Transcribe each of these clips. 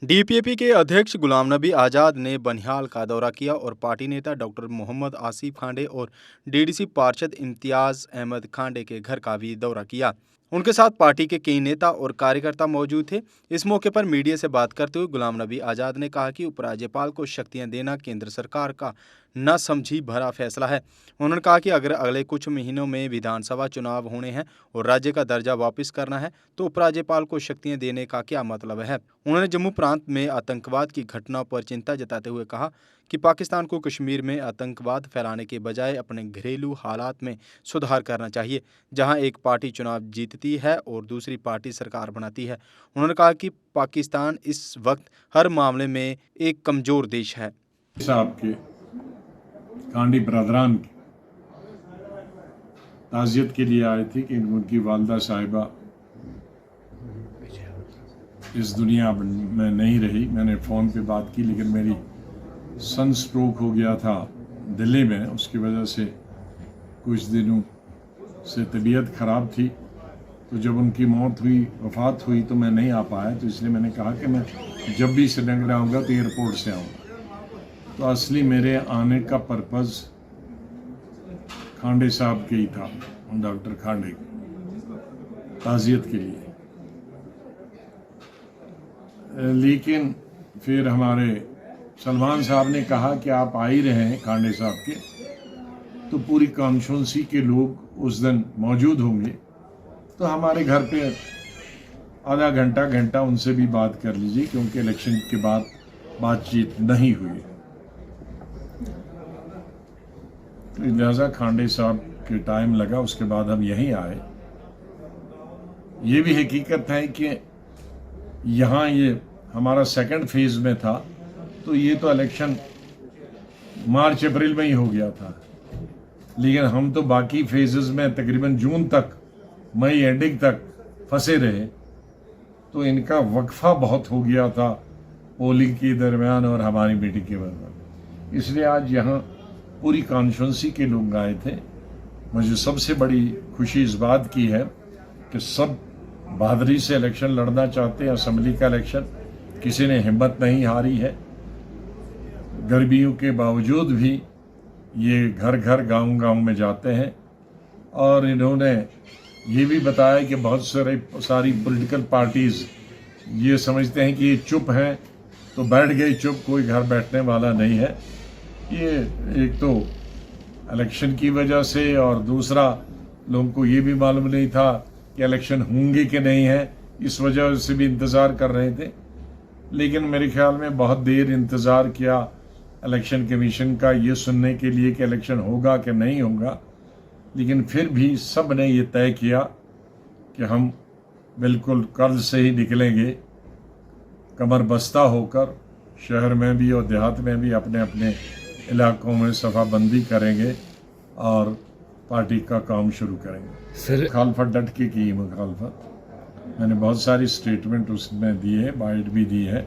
DPAP के अध्यक्ष गुलाम नबी आज़ाद ने बनिहाल का दौरा किया और पार्टी नेता डॉक्टर मोहम्मद आसिफ खांडे और डीडीसी पार्षद इम्तियाज अहमद खांडे के घर का भी दौरा किया। उनके साथ पार्टी के कई नेता और कार्यकर्ता मौजूद थे। इस मौके पर मीडिया से बात करते हुए गुलाम नबी आज़ाद ने कहा कि उपराज्यपाल को शक्तियां देना केंद्र सरकार का न समझी भरा फैसला है। उन्होंने कहा कि अगर अगले कुछ महीनों में विधानसभा चुनाव होने हैं और राज्य का दर्जा वापस करना है तो उपराज्यपाल को शक्तियां देने का क्या मतलब है। उन्होंने जम्मू प्रांत में आतंकवाद की घटनाओं पर चिंता जताते हुए कहा कि पाकिस्तान को कश्मीर में आतंकवाद फैलाने के बजाय अपने घरेलू हालात में सुधार करना चाहिए, जहां एक पार्टी चुनाव जीतती है और दूसरी पार्टी सरकार बनाती है। उन्होंने कहा कि पाकिस्तान इस वक्त हर मामले में एक कमजोर देश है। साहब के कांडी बरदरान की ताज़ियत के लिए आए थे कि उनकी वालदा साहिबा इस दुनिया में नहीं रही। मैंने फ़ोन पे बात की, लेकिन मेरी सन स्ट्रोक हो गया था दिल्ली में, उसकी वजह से कुछ दिनों से तबीयत ख़राब थी। तो जब उनकी मौत हुई, वफ़ात हुई, तो मैं नहीं आ पाया। तो इसलिए मैंने कहा कि मैं जब भी श्रीनगर आऊँगा तो एयरपोर्ट से आऊँगा। तो असली मेरे आने का पर्पज़ खांडे साहब के ही था, डॉक्टर खांडे की ताज़ियत के लिए। लेकिन फिर हमारे सलमान साहब ने कहा कि आप आ ही रहे हैं खांडे साहब के, तो पूरी कॉन्स्टिट्यूंसी के लोग उस दिन मौजूद होंगे, तो हमारे घर पे आधा घंटा उनसे भी बात कर लीजिए, क्योंकि इलेक्शन के बाद बातचीत नहीं हुई। तो लिहाजा खांडे साहब के टाइम लगा, उसके बाद हम यहीं आए। ये भी हकीकत है कि यहाँ ये हमारा सेकंड फेज में था, तो ये तो इलेक्शन मार्च अप्रैल में ही हो गया था, लेकिन हम तो बाकी फेजेस में तकरीबन जून तक, मई एंडिंग तक फंसे रहे। तो इनका वक्फा बहुत हो गया था पोलिंग के दरमियान और हमारी मीटिंग के दरमियान। इसलिए आज यहाँ पूरी कॉन्स्टिट्यूंसी के लोग आए थे। मुझे सबसे बड़ी खुशी इस बात की है कि सब बहादुरी से इलेक्शन लड़ना चाहते हैं। असेंबली का इलेक्शन किसी ने हिम्मत नहीं हारी है। गर्मियों के बावजूद भी ये घर घर गांव में जाते हैं, और इन्होंने ये भी बताया कि बहुत सारी पॉलिटिकल पार्टीज़ ये समझते हैं कि ये चुप हैं तो बैठ गए चुप, कोई घर बैठने वाला नहीं है। ये एक तो इलेक्शन की वजह से, और दूसरा लोगों को ये भी मालूम नहीं था कि इलेक्शन होंगे कि नहीं है, इस वजह से भी इंतज़ार कर रहे थे। लेकिन मेरे ख्याल में बहुत देर इंतज़ार किया इलेक्शन कमीशन का ये सुनने के लिए कि इलेक्शन होगा कि नहीं होगा, लेकिन फिर भी सब ने ये तय किया कि हम बिल्कुल कल से ही निकलेंगे, कमर बस्ता होकर शहर में भी और देहात में भी अपने अपने इलाकों में सफ़ाबंदी करेंगे और पार्टी का काम शुरू करेंगे। सर, मुखालफत डट के की मुखालफत मैंने बहुत सारी स्टेटमेंट उसमें दी है, बाइट भी दी है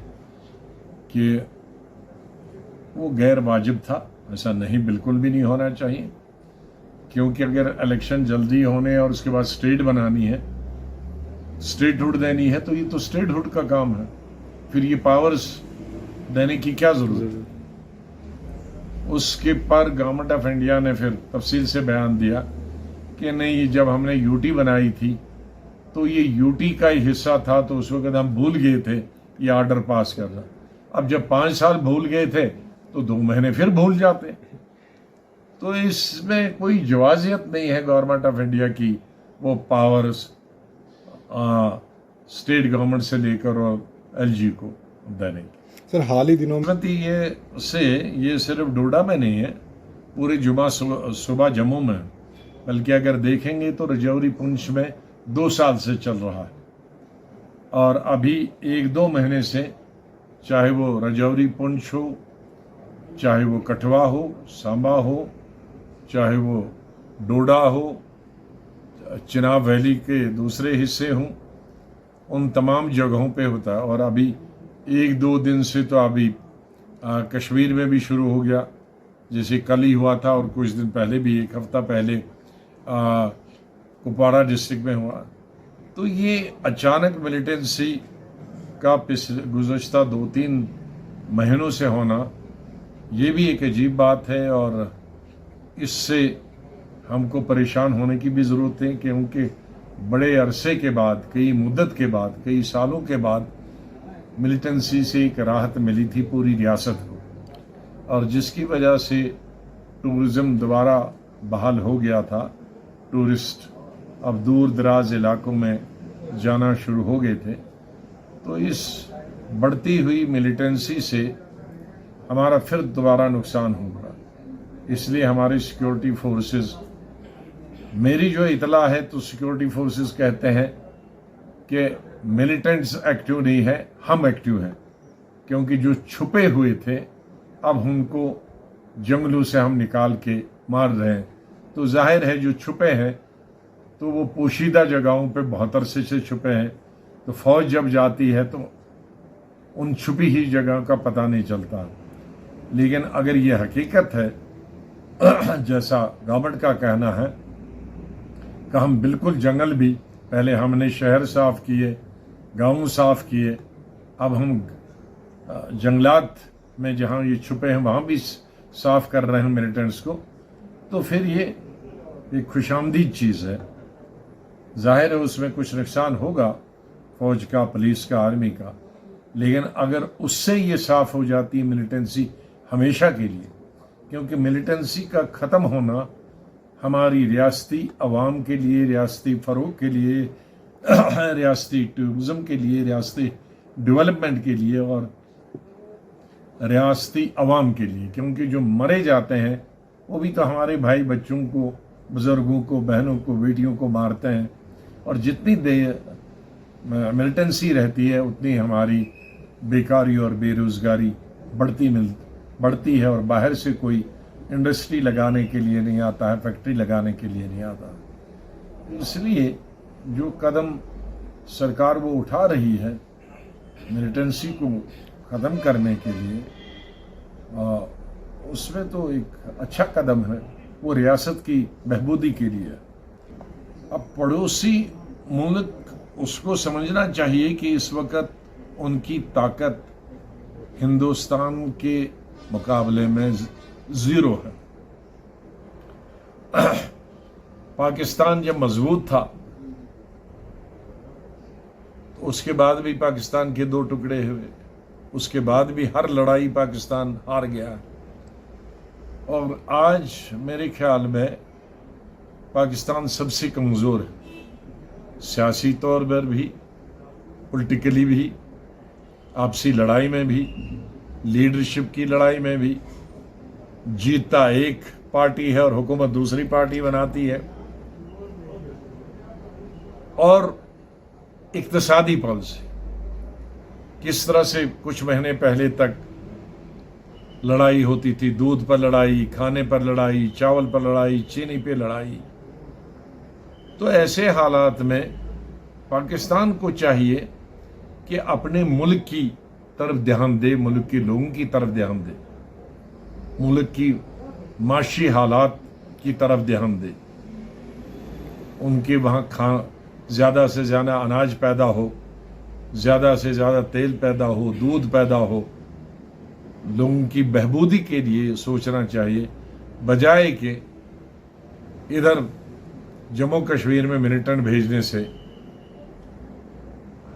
कि वो गैर वाजिब था। ऐसा नहीं, बिल्कुल भी नहीं होना चाहिए, क्योंकि अगर इलेक्शन जल्दी होने और उसके बाद स्टेट बनानी है, स्टेटहुड देनी है, तो ये तो स्टेटहुड का काम है। फिर ये पावर्स देने की क्या जरूरत है? उसके पर गवर्नमेंट ऑफ इंडिया ने फिर तफसील से बयान दिया कि नहीं, जब हमने यूटी बनाई थी तो ये यूटी का ही हिस्सा था, तो उस वक्त हम भूल गए थे ये ऑर्डर पास करना। अब जब 5 साल भूल गए थे तो 2 महीने फिर भूल जाते। तो इसमें कोई जवाजियत नहीं है गवर्नमेंट ऑफ इंडिया की वो पावर्स स्टेट गवर्नमेंट से लेकर और एलजी को देने की। सर, हाल ही दिनों में ये सिर्फ डोडा में नहीं है, पूरे जुमा सुबह जम्मू में, बल्कि अगर देखेंगे तो रजौरी पुंछ में 2 साल से चल रहा है, और अभी 1-2 महीने से, चाहे वो रजौरी पुंछ हो, चाहे वो कठवा हो, सांबा हो, चाहे वो डोडा हो, चिनाब वैली के दूसरे हिस्से हों, उन तमाम जगहों पे होता है। और अभी 1-2 दिन से तो अभी कश्मीर में भी शुरू हो गया, जैसे कल ही हुआ था, और कुछ दिन पहले भी, 1 हफ्ता पहले कुपवाड़ा डिस्ट्रिक्ट में हुआ। तो ये अचानक मिलिटेंसी का गुज़श्ता 2-3 महीनों से होना ये भी एक अजीब बात है, और इससे हमको परेशान होने की भी ज़रूरत है, क्योंकि बड़े अरसे के बाद, कई मुद्दत के बाद, कई सालों के बाद मिलिटेंसी से एक राहत मिली थी पूरी रियासत को, और जिसकी वजह से टूरिज़्म दोबारा बहाल हो गया था। टूरिस्ट अब दूर दराज इलाकों में जाना शुरू हो गए थे। तो इस बढ़ती हुई मिलिटेंसी से हमारा फिर दोबारा नुकसान होगा, इसलिए हमारी सिक्योरिटी फोर्सेस, मेरी जो इतला है तो सिक्योरिटी फोर्सेस कहते हैं कि मिलिटेंट्स एक्टिव नहीं है, हम एक्टिव हैं, क्योंकि जो छुपे हुए थे अब उनको जंगलों से हम निकाल के मार रहे हैं। तो जाहिर है जो छुपे हैं तो वो पोशीदा जगहों पे बहुत अरसे से छुपे हैं, तो फौज जब जाती है तो उन छुपी ही जगह का पता नहीं चलता। लेकिन अगर ये हकीकत है जैसा गवर्नमेंट का कहना है कि हम बिल्कुल जंगल भी, पहले हमने शहर साफ किए, गांव साफ किए, अब हम जंगलात में जहां ये छुपे हैं वहां भी साफ कर रहे हैं मिलिटेंट्स को, तो फिर ये एक खुशामदीद चीज़ है। जाहिर है उसमें कुछ नुकसान होगा फौज का, पुलिस का, आर्मी का, लेकिन अगर उससे ये साफ हो जाती है मिलिटेंसी हमेशा के लिए, क्योंकि मिलिटेंसी का ख़त्म होना हमारी रियासती अवाम के लिए, रियासती फ़रोग के लिए, रियासती टूरिज़्म के लिए, रियासती डेवलपमेंट के लिए और रियासती अवाम के लिए, क्योंकि जो मरे जाते हैं वो भी तो हमारे भाई बच्चों को, बुज़ुर्गों को, बहनों को, बेटियों को मारते हैं, और जितनी मिलिटेंसी रहती है उतनी हमारी बेकारी और बेरोज़गारी बढ़ती है, और बाहर से कोई इंडस्ट्री लगाने के लिए नहीं आता है, फैक्ट्री लगाने के लिए नहीं आता। इसलिए जो कदम सरकार वो उठा रही है मिलिटेंसी को ख़त्म करने के लिए, उसमें तो एक अच्छा कदम है, वो रियासत की बहबूदी के लिए। अब पड़ोसी मुल्क उसको समझना चाहिए कि इस वक्त उनकी ताकत हिंदुस्तान के मुकाबले में ज़ीरो है। पाकिस्तान जब मजबूत था तो उसके बाद भी पाकिस्तान के 2 टुकड़े हुए, उसके बाद भी हर लड़ाई पाकिस्तान हार गया, और आज मेरे ख्याल में पाकिस्तान सबसे कमज़ोर है, सियासी तौर पर भी, पॉलिटिकली भी, आपसी लड़ाई में भी, लीडरशिप की लड़ाई में भी। जीतता एक पार्टी है और हुकूमत दूसरी पार्टी बनाती है, और इक्तिसादी पॉलिसी, किस तरह से कुछ महीने पहले तक लड़ाई होती थी, दूध पर लड़ाई, खाने पर लड़ाई, चावल पर लड़ाई, चीनी पे लड़ाई। तो ऐसे हालात में पाकिस्तान को चाहिए कि अपने मुल्क की तरफ ध्यान दे, मुल्क के लोगों की तरफ ध्यान दे, मुल्क की माशी हालात की तरफ ध्यान दे, उनके वहाँ ज़्यादा से ज़्यादा अनाज पैदा हो, ज़्यादा से ज़्यादा तेल पैदा हो, दूध पैदा हो, लोगों की बहबूदी के लिए सोचना चाहिए, बजाय कि इधर जम्मू कश्मीर में मिलिटेंट भेजने से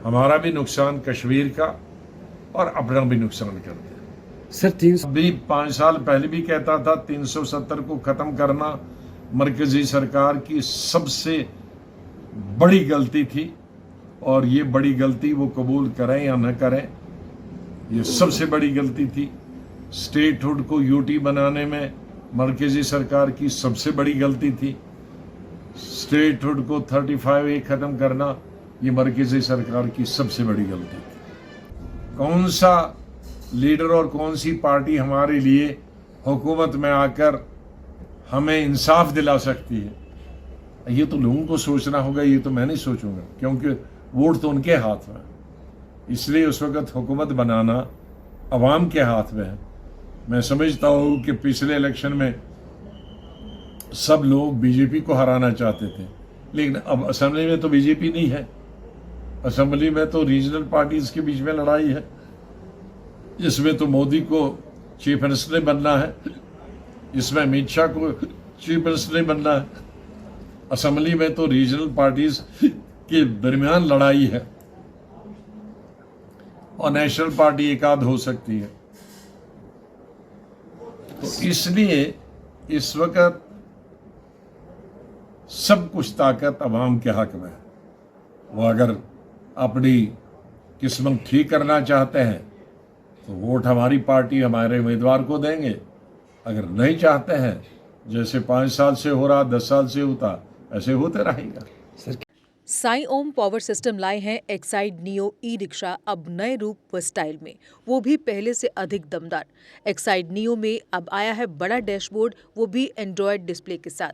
हमारा भी नुकसान, कश्मीर का, और अपना भी नुकसान करते हैं। सर 5 साल पहले भी कहता था 370 को ख़त्म करना मरकज़ी सरकार की सबसे बड़ी गलती थी, और ये बड़ी गलती वो कबूल करें या न करें, ये सबसे बड़ी गलती थी। स्टेटहुड को यूटी बनाने में मरकज़ी सरकार की सबसे बड़ी गलती थी। स्टेटहुड को 35A ख़त्म करना ये मरकज़ी सरकार की सबसे बड़ी गलती थी। कौन सा लीडर और कौन सी पार्टी हमारे लिए हुकूमत में आकर हमें इंसाफ दिला सकती है, ये तो लोगों को सोचना होगा, ये तो मैं नहीं सोचूंगा, क्योंकि वोट तो उनके हाथ में है। इसलिए उस वक़्त हुकूमत बनाना अवाम के हाथ में है। मैं समझता हूँ कि पिछले इलेक्शन में सब लोग बीजेपी को हराना चाहते थे, लेकिन अब असेंबली में तो बीजेपी नहीं है, असेंबली में तो रीजनल पार्टीज के बीच में लड़ाई है, इसमें तो मोदी को चीफ मिनिस्टर बनना है, इसमें अमित शाह को चीफ मिनिस्टर बनना है। असेंबली में तो रीजनल पार्टीज के दरमियान लड़ाई है और नेशनल पार्टी एक आध हो सकती है। तो इसलिए इस वक्त सब कुछ ताकत अवाम के हक में है। वो अगर अपनी किस्मत ठीक करना चाहते हैं तो वोट हमारी पार्टी हमारे उम्मीदवार को देंगे। अगर नहीं चाहते हैं, जैसे 5 साल से हो रहा, 10 साल से होता, ऐसे होते रहेगा। साई ओम पावर सिस्टम लाए हैं एक्साइड नियो ई रिक्शा अब नए रूप व स्टाइल में, वो भी पहले से अधिक दमदार। एक्साइड नियो में अब आया है बड़ा डैशबोर्ड, वो भी एंड्रॉयड डिस्प्ले के साथ,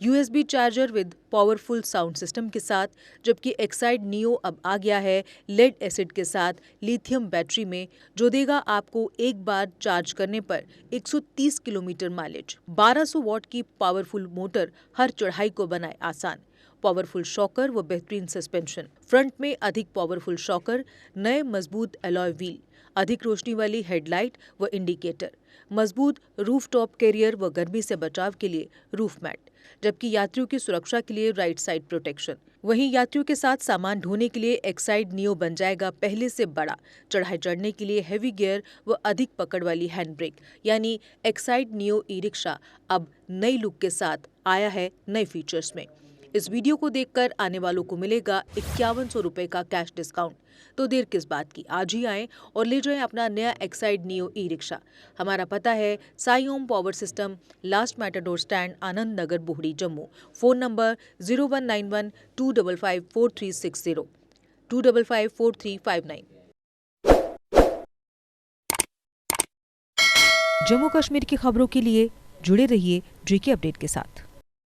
USB charger with powerful sound system के साथ, जबकि एक्साइड नियो अब आ गया है लेड एसिड के साथ लिथियम बैटरी में, जो देगा आपको एक बार चार्ज करने पर 130 किलोमीटर माइलेज। 1200 वॉट की पावरफुल मोटर हर चढ़ाई को बनाए आसान। पावरफुल शॉकर व बेहतरीन सस्पेंशन, फ्रंट में अधिक पावरफुल शॉकर, नए मजबूत अलॉय व्हील, अधिक रोशनी वाली हेडलाइट व इंडिकेटर, मजबूत रूफटॉप कैरियर व गर्मी से बचाव के लिए रूफ मैट, जबकि यात्रियों की सुरक्षा के लिए राइट साइड प्रोटेक्शन। वहीं यात्रियों के साथ सामान ढोने के लिए एक्साइड नियो बन जाएगा पहले से बड़ा। चढ़ाई चढ़ने के लिए हैवी गियर व अधिक पकड़ वाली हैंड ब्रेक, यानी एक्साइड नियो ई रिक्शा अब नई लुक के साथ आया है नए फीचर्स में। इस वीडियो को देखकर आने वालों को मिलेगा 5100 रुपए का कैश डिस्काउंट। तो देर किस बात की, आज ही आएं और ले जाएं अपना नया एक्साइड नियो ई रिक्शा। हमारा पता है Sai Om power system, last Matador stand, Anand Nagar, Bohri, Jammu. Phone number 0191 255 4360 255 4359। Jammu Kashmir की खबरों के लिए जुड़े रहिए JK अपडेट के साथ।